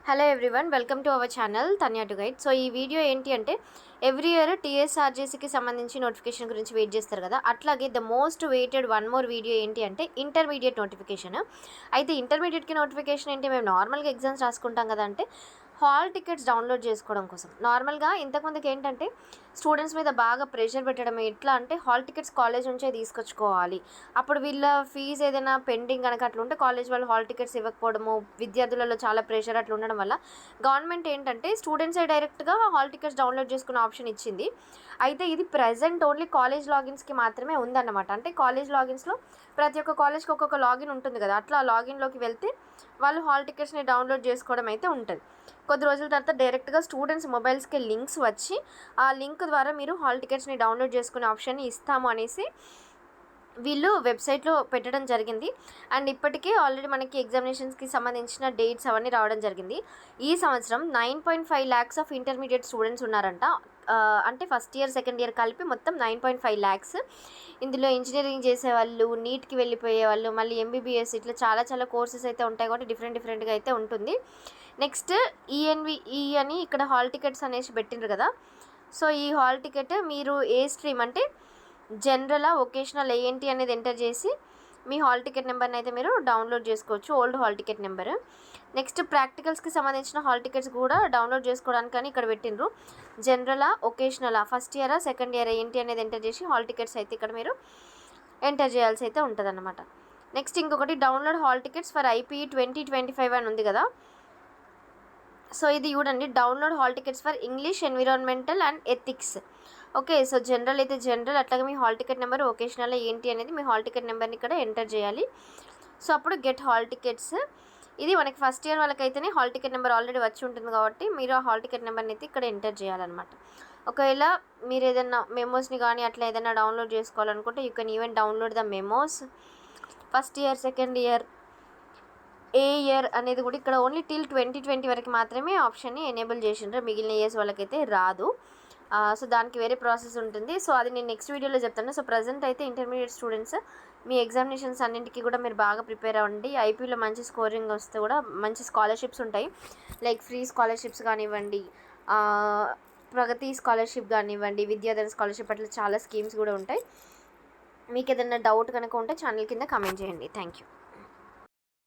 Hello everyone, welcome to our channel Tanya to guide. So ఈ video ఏంటి అంటే every year టీఎస్ఆర్జేసీకి సంబంధించి నోటిఫికేషన్ గురించి వెయిట్ చేస్తారు కదా, అట్లాగే the most weighted one more video ఏంటి అంటే ఇంటర్మీడియట్ నోటిఫికేషన్. అయితే ఇంటర్మీడియట్కి నోటిఫికేషన్ ఏంటి, మేము నార్మల్గా ఎగ్జామ్స్ రాసుకుంటాం కదా అంటే హాల్ టికెట్స్ డౌన్లోడ్ చేసుకోవడం కోసం. నార్మల్గా ఇంతకుముందుకు ఏంటంటే స్టూడెంట్స్ మీద బాగా ప్రెషర్ పెట్టడం, ఎట్లా అంటే హాల్ టికెట్స్ కాలేజ్ నుంచే తీసుకొచ్చుకోవాలి. అప్పుడు వీళ్ళ ఫీజు ఏదైనా పెండింగ్ కనుక అట్లా ఉంటే కాలేజ్ వాళ్ళు హాల్ టికెట్స్ ఇవ్వకపోవడము, విద్యార్థులలో చాలా ప్రెషర్ అట్లా ఉండడం వల్ల గవర్నమెంట్ ఏంటంటే స్టూడెంట్సే డైరెక్ట్గా హాల్ టికెట్స్ డౌన్లోడ్ చేసుకునే ఆప్షన్ ఇచ్చింది. అయితే ఇది ప్రజెంట్ ఓన్లీ కాలేజ్ లాగిన్స్కి మాత్రమే ఉందన్నమాట. అంటే కాలేజ్ లాగిన్స్లో ప్రతి ఒక్క కాలేజ్కి ఒక్కొక్క లాగిన్ ఉంటుంది కదా, అట్లా లాగిన్లోకి వెళ్తే వాళ్ళు హాల్ టికెట్స్ని డౌన్లోడ్ చేసుకోవడం అయితే ఉంటుంది. కొద్ది రోజుల తర్వాత డైరెక్ట్గా స్టూడెంట్స్ మొబైల్స్కి లింక్స్ వచ్చి ఆ లింక్ ద్వారా మీరు హాల్ టికెట్స్ని డౌన్లోడ్ చేసుకునే ఆప్షన్ని ఇస్తాము అనేసి వీళ్ళు వెబ్సైట్లో పెట్టడం జరిగింది. అండ్ ఇప్పటికే ఆల్రెడీ మనకి ఎగ్జామినేషన్స్కి సంబంధించిన డేట్స్ అవన్నీ రావడం జరిగింది. ఈ సంవత్సరం 9.5 lakhs ఆఫ్ ఇంటర్మీడియట్ స్టూడెంట్స్ ఉన్నారంట. అంటే ఫస్ట్ ఇయర్ సెకండ్ ఇయర్ కలిపి మొత్తం 9.5 lakhs. ఇందులో ఇంజనీరింగ్ చేసేవాళ్ళు, నీట్కి వెళ్ళిపోయే వాళ్ళు, మళ్ళీ ఎంబీబీఎస్, ఇట్లా చాలా కోర్సెస్ అయితే ఉంటాయి కాబట్టి డిఫరెంట్గా అయితే ఉంటుంది. నెక్స్ట్ ఈఎన్విఈ అని ఇక్కడ హాల్ టికెట్స్ అనేసి పెట్టిండ్రు కదా. సో ఈ హాల్ టికెట్ మీరు ఏ స్ట్రీమ్ అంటే జనరల్, వొకేషనల్ ఏంటి అనేది ఎంటర్ చేసి మీ హాల్ టికెట్ నెంబర్ని అయితే మీరు డౌన్లోడ్ చేసుకోవచ్చు, old hall ticket number. Next ప్రాక్టికల్స్కి సంబంధించిన హాల్ టికెట్స్ కూడా డౌన్లోడ్ చేసుకోవడానికి అని ఇక్కడ పెట్టిండ్రు. జనరలా, వొకేషనలా, ఫస్ట్ ఇయరా సెకండ్ ఇయర్ ఏంటి అనేది ఎంటర్ చేసి హాల్ టికెట్స్ అయితే ఇక్కడ మీరు ఎంటర్ చేయాల్సి అయితే ఉంటుంది అన్నమాట. నెక్స్ట్ ఇంకొకటి download hall tickets for IPE 2025 అని ఉంది కదా. సో ఇది చూడండి, download hall tickets for English, environmental and ethics. Okay, so general అయితే జనరల్, అట్లాగే మీ హాల్ టికెట్ నెంబర్, వొకేషనల్ ఏంటి అనేది మీ హాల్ టికెట్ నెంబర్ని ఇక్కడ ఎంటర్ చేయాలి. సో అప్పుడు గెట్ హాల్ టికెట్స్. ఇది మనకి ఫస్ట్ ఇయర్ వాళ్ళకైతేనే హాల్ టికెట్ నెంబర్ ఆల్రెడీ వచ్చి ఉంటుంది కాబట్టి మీరు ఆ హాల్ టికెట్ నెంబర్ని అయితే ఇక్కడ ఎంటర్ చేయాలన్నమాట. ఒకవేళ మీరు ఏదైనా మెమోస్ని కానీ అట్లా ఏదైనా డౌన్లోడ్ చేసుకోవాలనుకుంటే you can even download the memos. First year second year A year అనేది కూడా ఇక్కడ ఓన్లీ టిల్ 2020 వరకు మాత్రమే ఆప్షన్ని ఎనేబుల్ చేసిండ్రు, మిగిలిన ఇయర్స్ వాళ్ళకైతే రాదు. సో దానికి వేరే ప్రాసెస్ ఉంటుంది. సో అది నేను నెక్స్ట్ వీడియోలో చెప్తాను. సో ప్రజెంట్ అయితే ఇంటర్మీడియట్ స్టూడెంట్స్ మీ ఎగ్జామినేషన్స్ అన్నింటికి కూడా మీరు బాగా ప్రిపేర్ అవ్వండి. ఐపీలో మంచి స్కోరింగ్ వస్తే కూడా మంచి స్కాలర్షిప్స్ ఉంటాయి, లైక్ ఫ్రీ స్కాలర్షిప్స్ కానివ్వండి, ప్రగతి స్కాలర్షిప్ కానివ్వండి, విద్యాధర్ స్కాలర్షిప్, అట్లా చాలా స్కీమ్స్ కూడా ఉంటాయి. మీకు ఏదైనా డౌట్ కనుక ఉంటే ఛానల్ కింద కామెంట్ చేయండి. Thank you.